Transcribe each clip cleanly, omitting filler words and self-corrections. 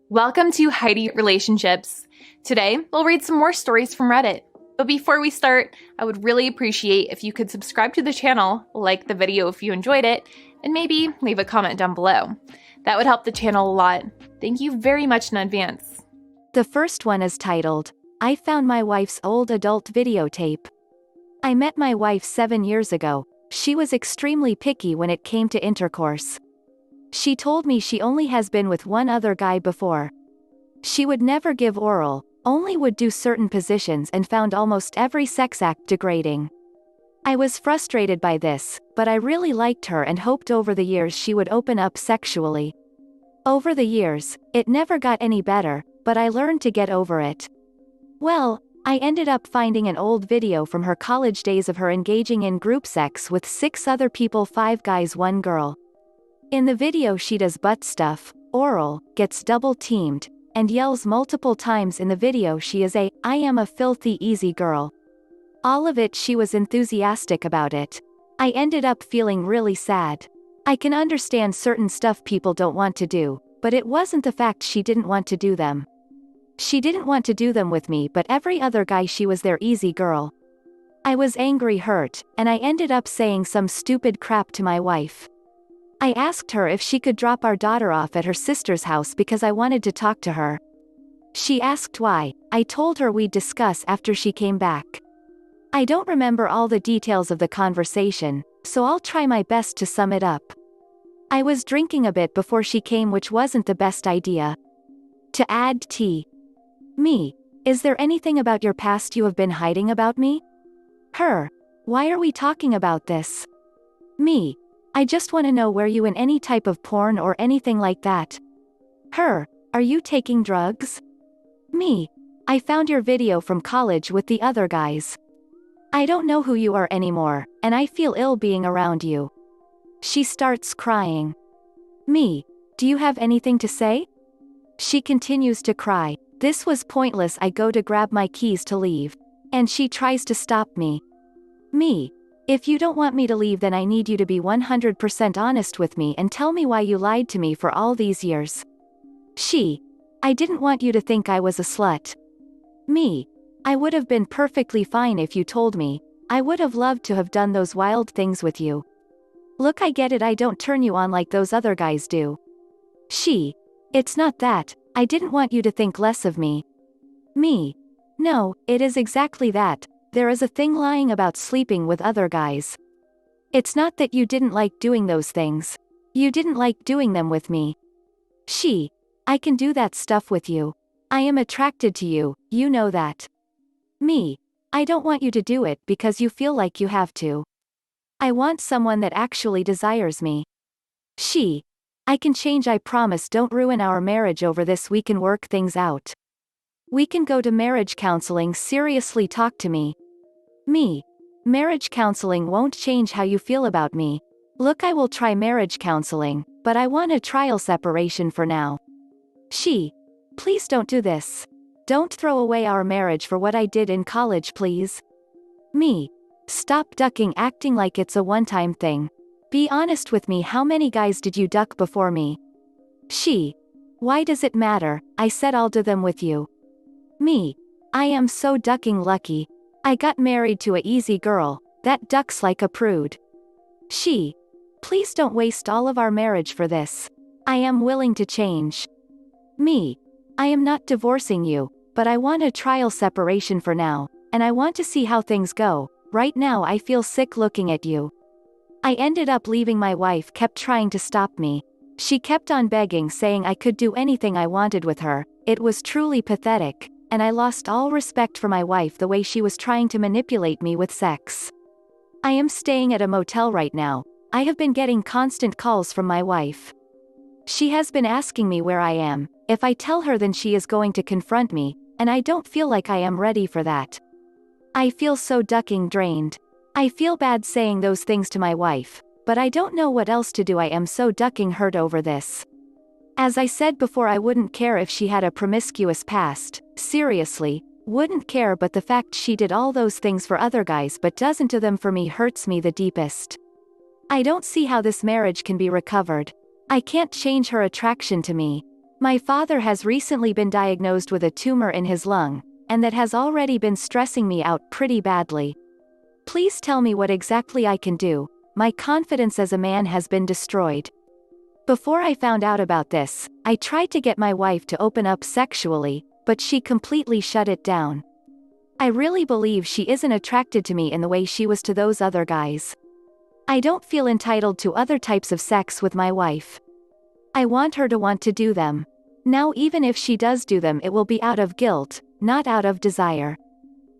Welcome to Heidi Relationships. Today, we'll read some more stories from Reddit. But before we start, I would really appreciate if you could subscribe to the channel, like the video if you enjoyed it, and maybe leave a comment down below. That would help the channel a lot. Thank you very much in advance. The first one is titled, I found my wife's old adult videotape. I met my wife 7 years ago. She was extremely picky when it came to intercourse. She told me she only has been with one other guy before. She would never give oral, only would do certain positions and found almost every sex act degrading. I was frustrated by this, but I really liked her and hoped over the years she would open up sexually. Over the years, it never got any better, but I learned to get over it. Well, I ended up finding an old video from her college days of her engaging in group sex with 6 other people, 5 guys, 1 girl. In the video she does butt stuff, oral, gets double-teamed, and yells multiple times in the video she is I am a filthy easy girl. All of it she was enthusiastic about it. I ended up feeling really sad. I can understand certain stuff people don't want to do, but it wasn't the fact she didn't want to do them. She didn't want to do them with me, but every other guy she was their easy girl. I was angry, hurt, and I ended up saying some stupid crap to my wife. I asked her if she could drop our daughter off at her sister's house because I wanted to talk to her. She asked why. I told her we'd discuss after she came back. I don't remember all the details of the conversation, so I'll try my best to sum it up. I was drinking a bit before she came, which wasn't the best idea. To add tea. Me. Is there anything about your past you have been hiding about me? Her. Why are we talking about this? Me. I just want to know, were you in any type of porn or anything like that? Her. Are you taking drugs? Me. I found your video from college with the other guys. I don't know who you are anymore, and I feel ill being around you. She starts crying. Me. Do you have anything to say? She continues to cry. This was pointless. I go to grab my keys to leave. And she tries to stop me. Me. If you don't want me to leave, then I need you to be 100% honest with me and tell me why you lied to me for all these years. She. I didn't want you to think I was a slut. Me. I would have been perfectly fine if you told me. I would have loved to have done those wild things with you. Look, I get it, I don't turn you on like those other guys do. She. It's not that, I didn't want you to think less of me. Me. No, it is exactly that. There is a thing lying about sleeping with other guys. It's not that you didn't like doing those things. You didn't like doing them with me. She. I can do that stuff with you. I am attracted to you, you know that. Me. I don't want you to do it because you feel like you have to. I want someone that actually desires me. She. I can change, I promise. Don't ruin our marriage over this. We can work things out. We can go to marriage counseling. Seriously, talk to me. Me. Marriage counseling won't change how you feel about me. Look, I will try marriage counseling, but I want a trial separation for now. She. Please don't do this. Don't throw away our marriage for what I did in college, please. Me. Stop ducking, acting like it's a one-time thing. Be honest with me, how many guys did you duck before me? She. Why does it matter? I said I'll do them with you. Me. I am so ducking lucky. I got married to a easy girl, that ducks like a prude. She. Please don't waste all of our marriage for this. I am willing to change. Me. I am not divorcing you, but I want a trial separation for now, and I want to see how things go. Right now I feel sick looking at you. I ended up leaving. My wife kept trying to stop me. She kept on begging, saying I could do anything I wanted with her. It was truly pathetic. And I lost all respect for my wife the way she was trying to manipulate me with sex. I am staying at a motel right now. I have been getting constant calls from my wife. She has been asking me where I am. If I tell her, then she is going to confront me, and I don't feel like I am ready for that. I feel so ducking drained. I feel bad saying those things to my wife, but I don't know what else to do. I am so ducking hurt over this. As I said before, I wouldn't care if she had a promiscuous past. Seriously, wouldn't care, but the fact she did all those things for other guys but doesn't do them for me hurts me the deepest. I don't see how this marriage can be recovered. I can't change her attraction to me. My father has recently been diagnosed with a tumor in his lung, and that has already been stressing me out pretty badly. Please tell me what exactly I can do. My confidence as a man has been destroyed. Before I found out about this, I tried to get my wife to open up sexually, but she completely shut it down. I really believe she isn't attracted to me in the way she was to those other guys. I don't feel entitled to other types of sex with my wife. I want her to want to do them. Now even if she does do them, it will be out of guilt, not out of desire.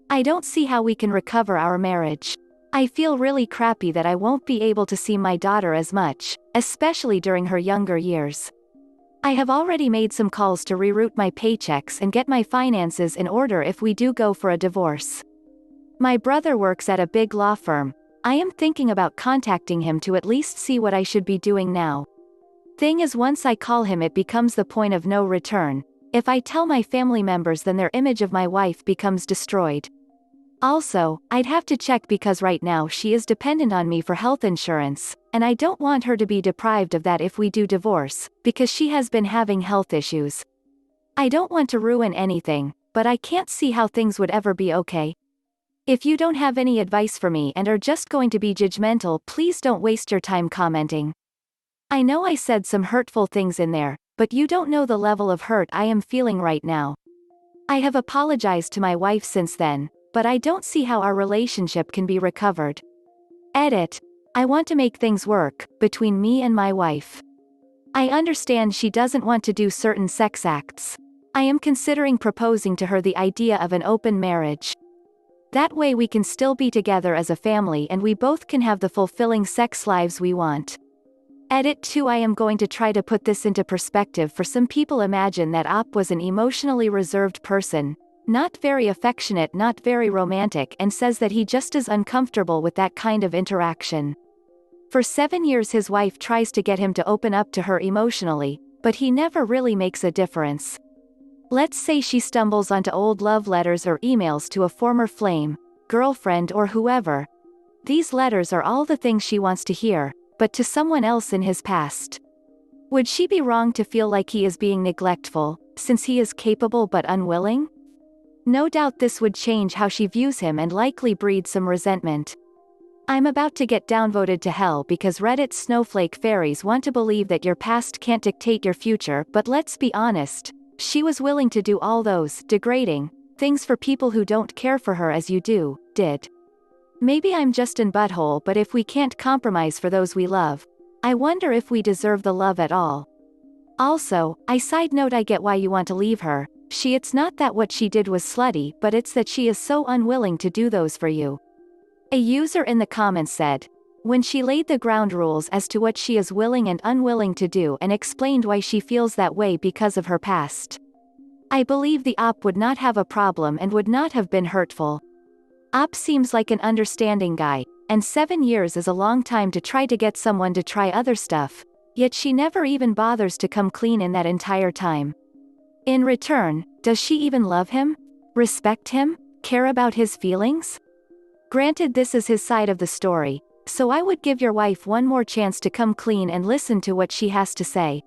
I don't see how we can recover our marriage. I feel really crappy that I won't be able to see my daughter as much, especially during her younger years. I have already made some calls to reroute my paychecks and get my finances in order if we do go for a divorce. My brother works at a big law firm. I am thinking about contacting him to at least see what I should be doing now. Thing is, once I call him, it becomes the point of no return. If I tell my family members, then their image of my wife becomes destroyed. Also, I'd have to check because right now she is dependent on me for health insurance, and I don't want her to be deprived of that if we do divorce, because she has been having health issues. I don't want to ruin anything, but I can't see how things would ever be okay. If you don't have any advice for me and are just going to be judgmental, please don't waste your time commenting. I know I said some hurtful things in there, but you don't know the level of hurt I am feeling right now. I have apologized to my wife since then, but I don't see how our relationship can be recovered. Edit. I want to make things work between me and my wife. I understand she doesn't want to do certain sex acts. I am considering proposing to her the idea of an open marriage. That way we can still be together as a family and we both can have the fulfilling sex lives we want. Edit 2. I am going to try to put this into perspective for some people. Imagine that Op was an emotionally reserved person, not very affectionate, not very romantic, and says that he just is uncomfortable with that kind of interaction. For 7 years his wife tries to get him to open up to her emotionally, but he never really makes a difference. Let's say she stumbles onto old love letters or emails to a former flame, girlfriend or whoever. These letters are all the things she wants to hear, but to someone else in his past. Would she be wrong to feel like he is being neglectful, since he is capable but unwilling? No doubt this would change how she views him and likely breed some resentment. I'm about to get downvoted to hell because Reddit snowflake fairies want to believe that your past can't dictate your future, but let's be honest, she was willing to do all those degrading things for people who don't care for her as you did. Maybe I'm just in butthole, but if we can't compromise for those we love, I wonder if we deserve the love at all. Also, side note, I get why you want to leave her. It's not that what she did was slutty, but it's that she is so unwilling to do those for you. A user in the comments said, when she laid the ground rules as to what she is willing and unwilling to do and explained why she feels that way because of her past. I believe the Op would not have a problem and would not have been hurtful. Op seems like an understanding guy, and 7 years is a long time to try to get someone to try other stuff, yet she never even bothers to come clean in that entire time. In return, does she even love him? Respect him? Care about his feelings? Granted, this is his side of the story, so I would give your wife one more chance to come clean and listen to what she has to say.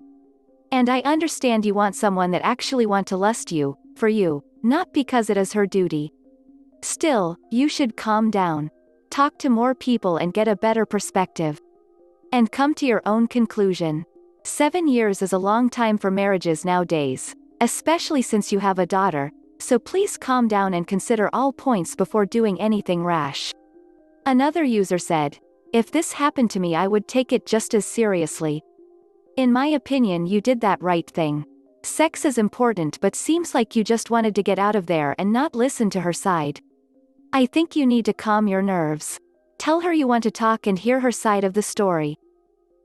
And I understand you want someone that actually want to lust you, for you, not because it is her duty. Still, you should calm down. Talk to more people and get a better perspective. And come to your own conclusion. 7 years is a long time for marriages nowadays, especially since you have a daughter, so please calm down and consider all points before doing anything rash. Another user said, if this happened to me I would take it just as seriously. In my opinion, you did that right thing. Sex is important, but seems like you just wanted to get out of there and not listen to her side. I think you need to calm your nerves. Tell her you want to talk and hear her side of the story.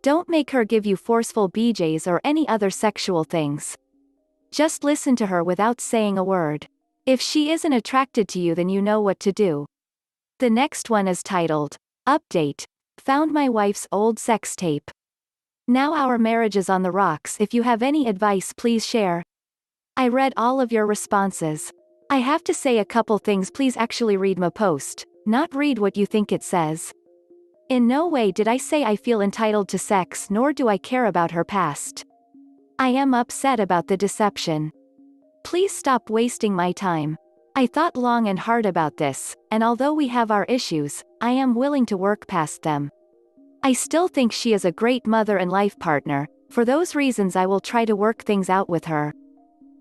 Don't make her give you forceful BJs or any other sexual things. Just listen to her without saying a word. If she isn't attracted to you, then you know what to do. The next one is titled, Update. Found my wife's old sex tape. Now our marriage is on the rocks. If you have any advice, please share. I read all of your responses. I have to say a couple things. Please actually read my post, not read what you think it says. In no way did I say I feel entitled to sex, nor do I care about her past. I am upset about the deception. Please stop wasting my time. I thought long and hard about this, and although we have our issues, I am willing to work past them. I still think she is a great mother and life partner. For those reasons I will try to work things out with her.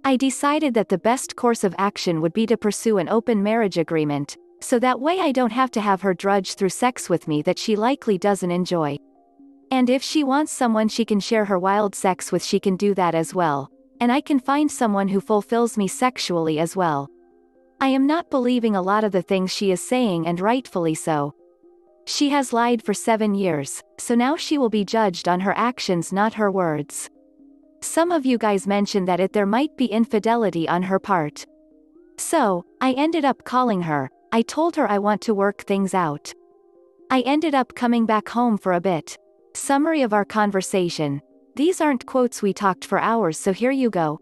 I decided that the best course of action would be to pursue an open marriage agreement, so that way I don't have to have her drudge through sex with me that she likely doesn't enjoy. And if she wants someone she can share her wild sex with, she can do that as well. And I can find someone who fulfills me sexually as well. I am not believing a lot of the things she is saying, and rightfully so. She has lied for 7 years, so now she will be judged on her actions, not her words. Some of you guys mentioned that there might be infidelity on her part. So, I ended up calling her. I told her I want to work things out. I ended up coming back home for a bit. Summary of our conversation. These aren't quotes, we talked for hours, so here you go.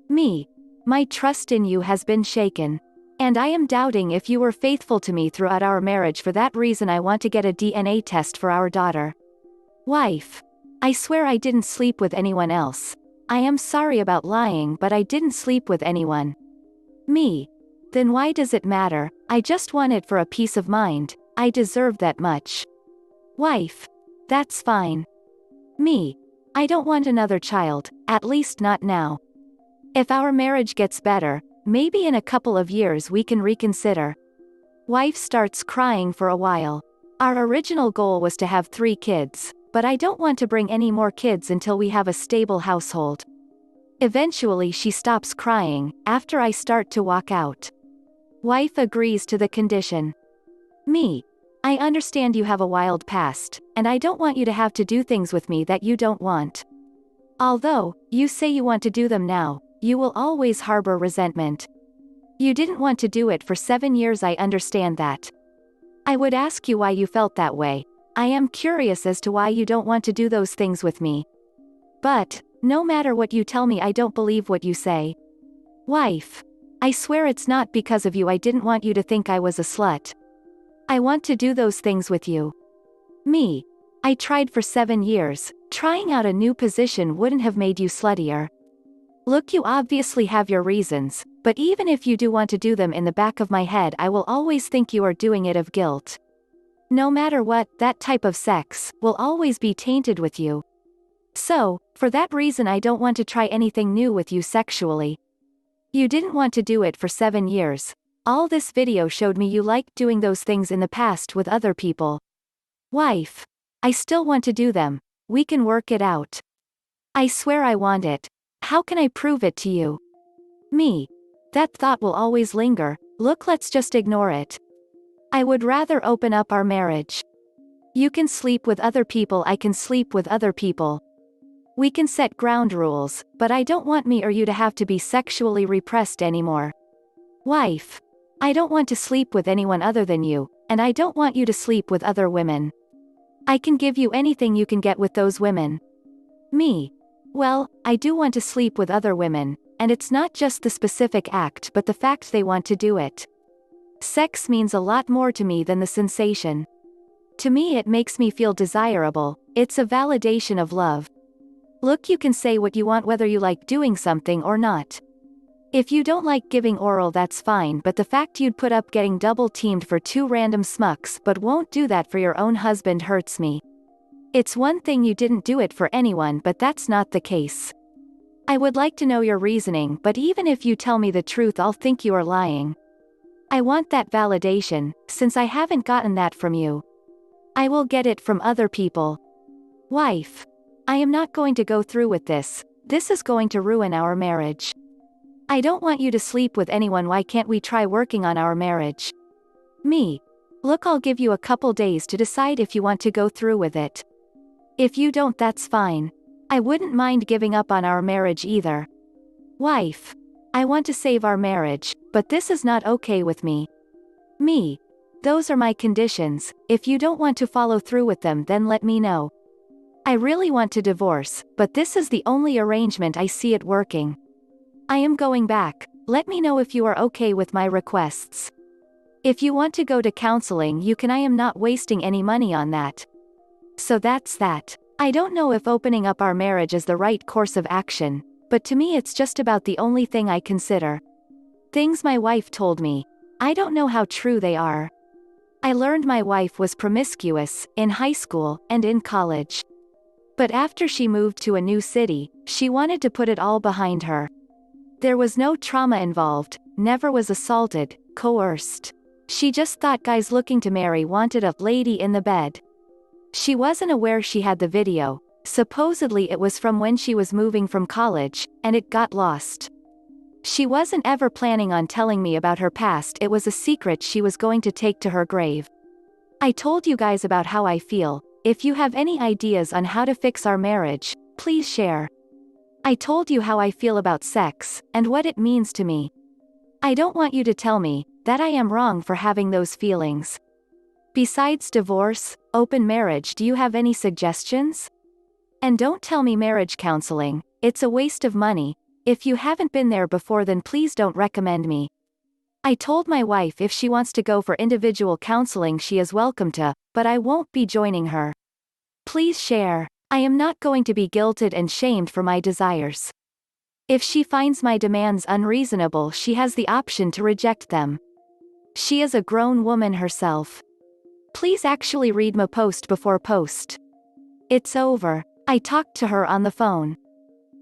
Me. My trust in you has been shaken. And I am doubting if you were faithful to me throughout our marriage. For that reason I want to get a DNA test for our daughter. Wife. I swear I didn't sleep with anyone else. I am sorry about lying, but I didn't sleep with anyone. Me. Then why does it matter? I just want it for a peace of mind. I deserve that much. Wife. That's fine. Me. I don't want another child, at least not now. If our marriage gets better, maybe in a couple of years we can reconsider. Wife starts crying for a while. Our original goal was to have 3 kids, but I don't want to bring any more kids until we have a stable household. Eventually she stops crying, after I start to walk out. Wife agrees to the condition. Me. I understand you have a wild past, and I don't want you to have to do things with me that you don't want. Although, you say you want to do them now, you will always harbor resentment. You didn't want to do it for 7 years, I understand that. I would ask you why you felt that way. I am curious as to why you don't want to do those things with me. But, no matter what you tell me, I don't believe what you say. Wife. I swear it's not because of you. I didn't want you to think I was a slut. I want to do those things with you. Me. I tried for 7 years. Trying out a new position wouldn't have made you sluttier. Look, you obviously have your reasons, but even if you do want to do them, in the back of my head I will always think you are doing it of guilt. No matter what, that type of sex will always be tainted with you. So, for that reason I don't want to try anything new with you sexually. You didn't want to do it for 7 years. All this video showed me you liked doing those things in the past with other people. Wife. I still want to do them. We can work it out. I swear I want it. How can I prove it to you? Me. That thought will always linger. Look, let's just ignore it. I would rather open up our marriage. You can sleep with other people, I can sleep with other people. We can set ground rules, but I don't want me or you to have to be sexually repressed anymore. Wife. I don't want to sleep with anyone other than you, and I don't want you to sleep with other women. I can give you anything you can get with those women. Me. Well, I do want to sleep with other women, and it's not just the specific act but the fact they want to do it. Sex means a lot more to me than the sensation. To me it makes me feel desirable, it's a validation of love. Look, you can say what you want whether you like doing something or not. If you don't like giving oral, that's fine, but the fact you'd put up getting double-teamed for 2 random smucks but won't do that for your own husband hurts me. It's one thing you didn't do it for anyone, but that's not the case. I would like to know your reasoning, but even if you tell me the truth I'll think you are lying. I want that validation, since I haven't gotten that from you. I will get it from other people. Wife. I am not going to go through with this. This is going to ruin our marriage. I don't want you to sleep with anyone. Why can't we try working on our marriage? Me. Look, I'll give you a couple days to decide if you want to go through with it. If you don't, that's fine. I wouldn't mind giving up on our marriage either. Wife. I want to save our marriage, but this is not okay with me. Me. Those are my conditions. If you don't want to follow through with them, then let me know. I really want to divorce, but this is the only arrangement I see it working. I am going back. Let me know if you are okay with my requests. If you want to go to counseling, you can. I am not wasting any money on that. So that's that. I don't know if opening up our marriage is the right course of action, but to me it's just about the only thing I consider. Things my wife told me. I don't know how true they are. I learned my wife was promiscuous, in high school, and in college. But after she moved to a new city, she wanted to put it all behind her. There was no trauma involved, never was assaulted, coerced. She just thought guys looking to marry wanted a lady in the bed. She wasn't aware she had the video. Supposedly it was from when she was moving from college, and it got lost. She wasn't ever planning on telling me about her past, it was a secret she was going to take to her grave. I told you guys about how I feel. If you have any ideas on how to fix our marriage, please share. I told you how I feel about sex, and what it means to me. I don't want you to tell me that I am wrong for having those feelings. Besides divorce, open marriage, do you have any suggestions? And don't tell me marriage counseling, it's a waste of money. If you haven't been there before, then please don't recommend me. I told my wife if she wants to go for individual counseling she is welcome to, but I won't be joining her. Please share. I am not going to be guilted and shamed for my desires. If she finds my demands unreasonable, she has the option to reject them. She is a grown woman herself. Please actually read my post before post. It's over. I talked to her on the phone.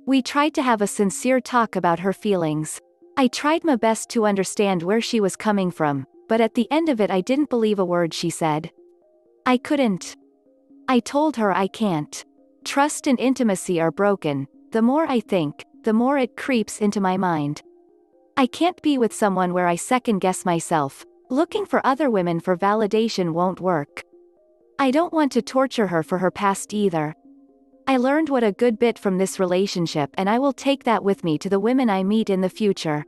We tried to have a sincere talk about her feelings. I tried my best to understand where she was coming from, but at the end of it I didn't believe a word she said. I couldn't. I told her I can't. Trust and intimacy are broken. The more I think, the more it creeps into my mind. I can't be with someone where I second-guess myself. Looking for other women for validation won't work. I don't want to torture her for her past either. I learned what a good bit from this relationship, and I will take that with me to the women I meet in the future.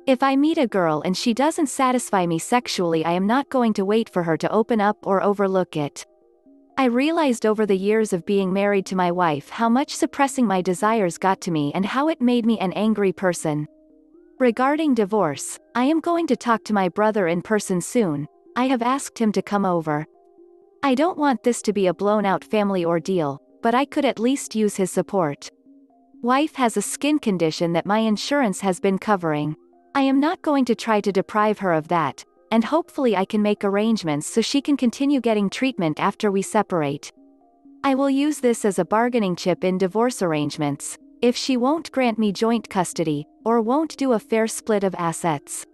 If I meet a girl and she doesn't satisfy me sexually, I am not going to wait for her to open up or overlook it. I realized over the years of being married to my wife how much suppressing my desires got to me and how it made me an angry person. Regarding divorce, I am going to talk to my brother in person soon. I have asked him to come over. I don't want this to be a blown-out family ordeal, but I could at least use his support. Wife has a skin condition that my insurance has been covering. I am not going to try to deprive her of that, and hopefully I can make arrangements so she can continue getting treatment after we separate. I will use this as a bargaining chip in divorce arrangements, if she won't grant me joint custody, or won't do a fair split of assets.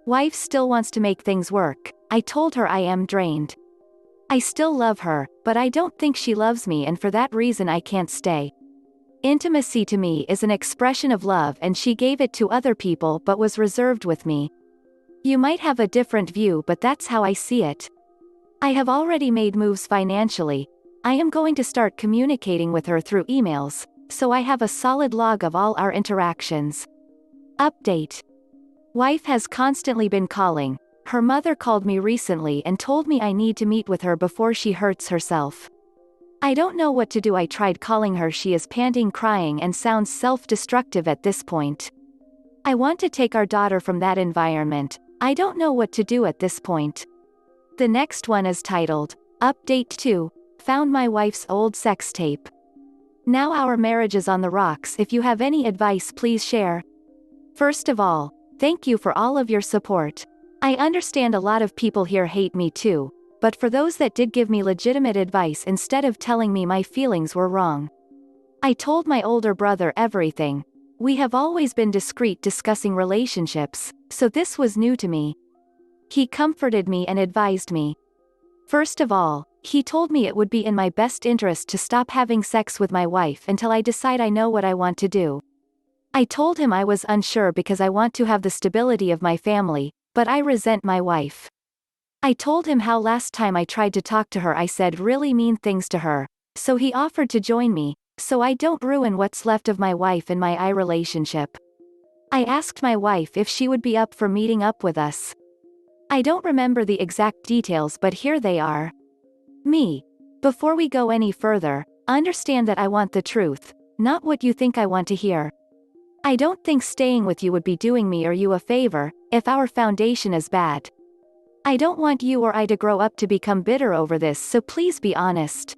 Wife still wants to make things work. I told her I am drained. I still love her, but I don't think she loves me, and for that reason I can't stay. Intimacy to me is an expression of love, and she gave it to other people but was reserved with me. You might have a different view, but that's how I see it. I have already made moves financially. I am going to start communicating with her through emails, so I have a solid log of all our interactions. Update. Wife has constantly been calling. Her mother called me recently and told me I need to meet with her before she hurts herself. I don't know what to do. I tried calling her. She is panting, crying, and sounds self-destructive at this point. I want to take our daughter from that environment. I don't know what to do at this point. The next one is titled, Update 2, Found My Wife's Old Sex Tape. Now our marriage is on the rocks. If you have any advice, please share. First of all, thank you for all of your support. I understand a lot of people here hate me too, but for those that did give me legitimate advice instead of telling me my feelings were wrong. I told my older brother everything. We have always been discreet discussing relationships, so this was new to me. He comforted me and advised me. First of all, he told me it would be in my best interest to stop having sex with my wife until I decide I know what I want to do. I told him I was unsure because I want to have the stability of my family, but I resent my wife. I told him how last time I tried to talk to her I said really mean things to her, so he offered to join me, so I don't ruin what's left of my wife and my relationship. I asked my wife if she would be up for meeting up with us. I don't remember the exact details, but here they are. Me. Before we go any further, understand that I want the truth, not what you think I want to hear. I don't think staying with you would be doing me or you a favor, if our foundation is bad. I don't want you or I to grow up to become bitter over this, so please be honest.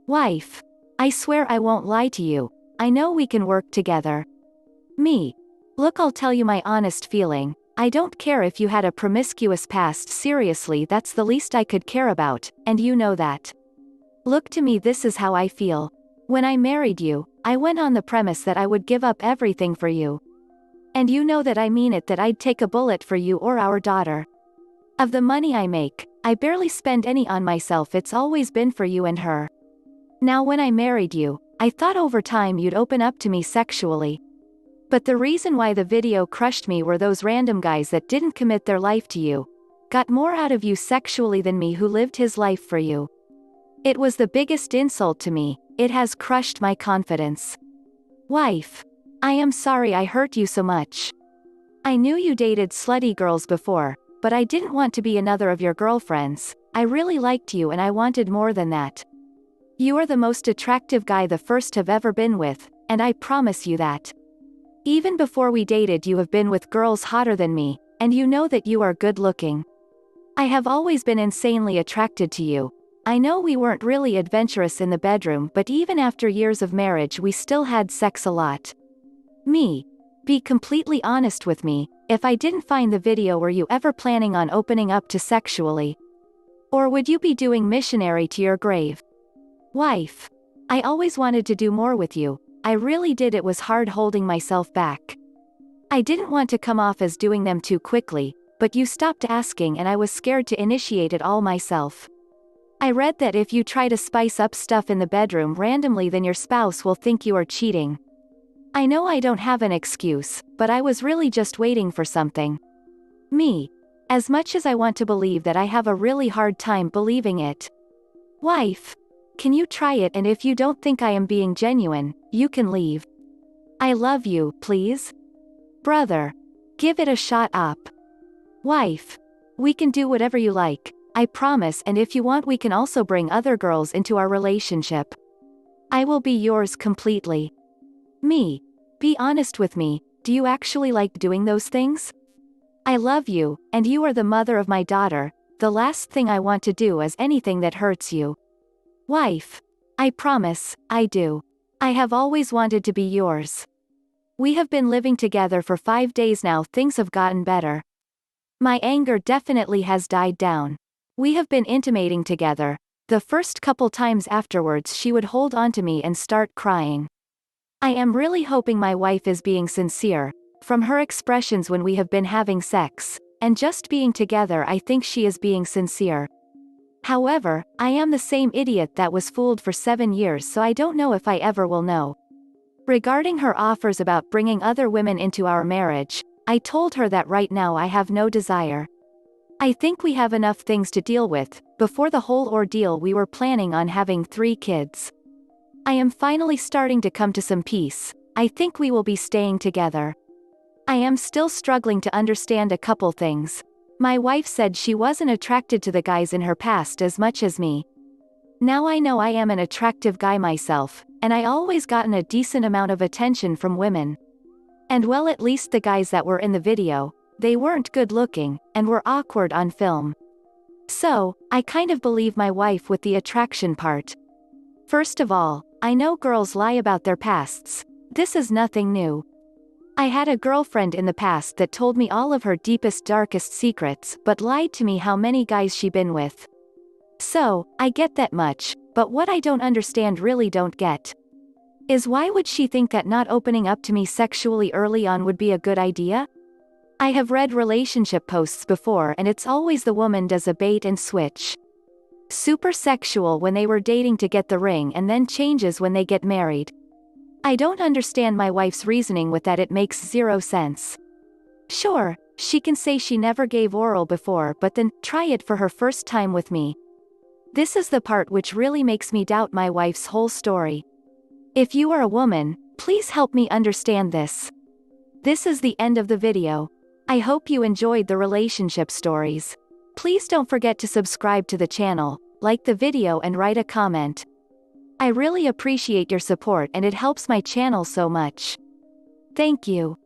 Wife. I swear I won't lie to you. I know we can work together. Me. Look, I'll tell you my honest feeling. I don't care if you had a promiscuous past, seriously, that's the least I could care about, and you know that. Look, to me, this is how I feel. When I married you, I went on the premise that I would give up everything for you. And you know that I mean it, that I'd take a bullet for you or our daughter. Of the money I make, I barely spend any on myself, it's always been for you and her. Now when I married you, I thought over time you'd open up to me sexually. But the reason why the video crushed me were those random guys that didn't commit their life to you, got more out of you sexually than me who lived his life for you. It was the biggest insult to me, it has crushed my confidence. Wife. I am sorry I hurt you so much. I knew you dated slutty girls before, but I didn't want to be another of your girlfriends. I really liked you and I wanted more than that. You are the most attractive guy the first have ever been with, and I promise you that. Even before we dated you have been with girls hotter than me, and you know that you are good looking. I have always been insanely attracted to you. I know we weren't really adventurous in the bedroom, but even after years of marriage we still had sex a lot. Me. Be completely honest with me, if I didn't find the video, were you ever planning on opening up to sexually? Or would you be doing missionary to your grave? Wife. I always wanted to do more with you, I really did, it was hard holding myself back. I didn't want to come off as doing them too quickly, but you stopped asking and I was scared to initiate it all myself. I read that if you try to spice up stuff in the bedroom randomly, then your spouse will think you are cheating. I know I don't have an excuse, but I was really just waiting for something. Me. As much as I want to believe that, I have a really hard time believing it. Wife. Can you try it, and if you don't think I am being genuine, you can leave. I love you, please. Brother. Give it a shot up. Wife. We can do whatever you like, I promise, and if you want we can also bring other girls into our relationship. I will be yours completely. Me. Be honest with me, do you actually like doing those things? I love you, and you are the mother of my daughter, the last thing I want to do is anything that hurts you. Wife. I promise, I do. I have always wanted to be yours. We have been living together for 5 days now, things have gotten better. My anger definitely has died down. We have been intimating together. The first couple times afterwards she would hold on to me and start crying. I am really hoping my wife is being sincere. From her expressions when we have been having sex, and just being together, I think she is being sincere. However, I am the same idiot that was fooled for 7 years, so I don't know if I ever will know. Regarding her offers about bringing other women into our marriage, I told her that right now I have no desire. I think we have enough things to deal with. Before the whole ordeal we were planning on having 3 kids. I am finally starting to come to some peace. I think we will be staying together. I am still struggling to understand a couple things. My wife said she wasn't attracted to the guys in her past as much as me. Now I know I am an attractive guy myself, and I always gotten a decent amount of attention from women. And well, at least the guys that were in the video, they weren't good looking, and were awkward on film. So, I kind of believe my wife with the attraction part. First of all, I know girls lie about their pasts. This is nothing new. I had a girlfriend in the past that told me all of her deepest, darkest secrets, but lied to me how many guys she been with. So, I get that much, but what I don't understand, really don't get, is why would she think that not opening up to me sexually early on would be a good idea? I have read relationship posts before and it's always the woman does a bait and switch. Super sexual when they were dating to get the ring and then changes when they get married. I don't understand my wife's reasoning with that, it makes 0 sense. Sure, she can say she never gave oral before, but then try it for her first time with me. This is the part which really makes me doubt my wife's whole story. If you are a woman, please help me understand this. This is the end of the video. I hope you enjoyed the relationship stories. Please don't forget to subscribe to the channel, like the video and write a comment. I really appreciate your support and it helps my channel so much. Thank you.